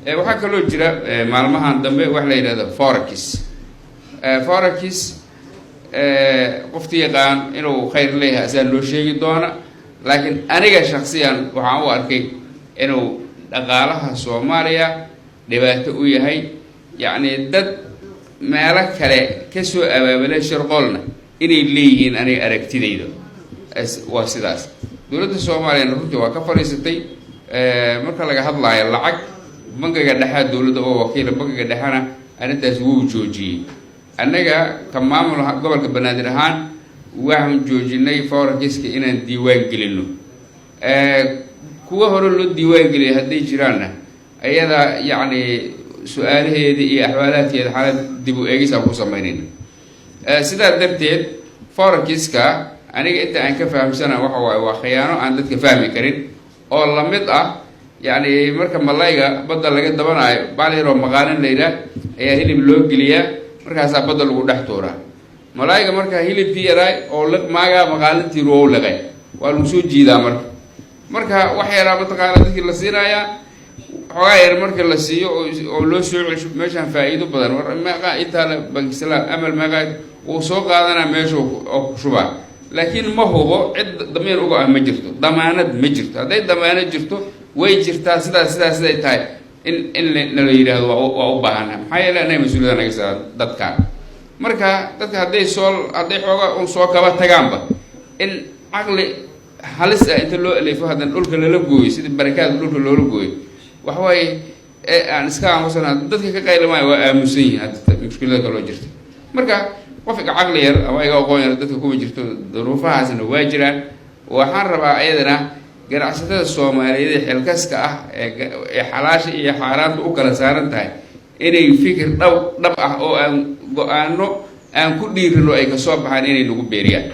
waxaa kaloo jira maalmahan dambe wax la yidhahdo Forex qofti yaqaan inuu khayr leeyahay asaan loo sheegi doona laakiin aniga shakhsiyan waxaan u arkay inuu dhaqaalaha Soomaaliya dhibaato u yahay yacni dad meelo kale ka soo abaabulay shirqoolna inay leeyihiin aniga aragtidayda waa sidaas dowladda Soomaaliya runtii waa ka fariisatay marka laga hadlayo lacag bangiga dhexe dowladda oo wakiil bangiga dhexena arintaas wuu joojiyay annaga ka maamul gobolka Banaadir ahaan waxaan joojinay Forex-ka inaan diiwaan gelino kuwa hore loo diiwaan geliyay haday jiraanna ayada yacni su'aalaheeda iyo ahwaalaadkeeda xaalad dib u eegis aan ku sameynayna sidaa darteed Forex-ka aniga inta aan ka fahamsana waxa waa khiyaano aan dadka fahmi karin oo la mid ah يعني مركب ملايجا بدل لقيت دبنا باليرو مقالن ليلة هي هيلي بلوجليا مركب هذا بدل وده تورا ملايجا مركب هيلي بيراي أو لك ماجا مقالن تيرو لقي والمسود جيدا مركب وحيا رابط قالت كي لسيرايا حوائر مركب لسيو أو لو شو مشان فايدو بدل ما قا إتلا بنكسلا أمل ما قا وسوق هذا ماشو أو شبا لكن ما هو عد ضمير أوجا مجرته ضمانة مجرته هذا ضمانة جرته ويجرتا سدا تاي إن نليره وأوباهنا حيا لنا مسؤولنا نجس دتكان مركا دتك هذي سول هذي حاجة سول كبا تجامبا إن عقل حلس أنت اللي في هذا نقول كل لبجوي سيد بركات نقول كل لبجوي وحوي يعني سكان مثلا دتك كقيل ما هو مسيء هذا مشكلة كلو جرت مركا وفق عقل ير أو أي قوي دتك كوي جرت ظروفها هذا واجرا وحرب أيضا ganacsatada Soomaaliyeed xilkaska ah ee xalaasha iyo xaaraanta u kala saaran tahay inay fikir dhab ah oo aan go'aano aan ku dhiirino ay ka soo baxaan inay lagu beeriyaan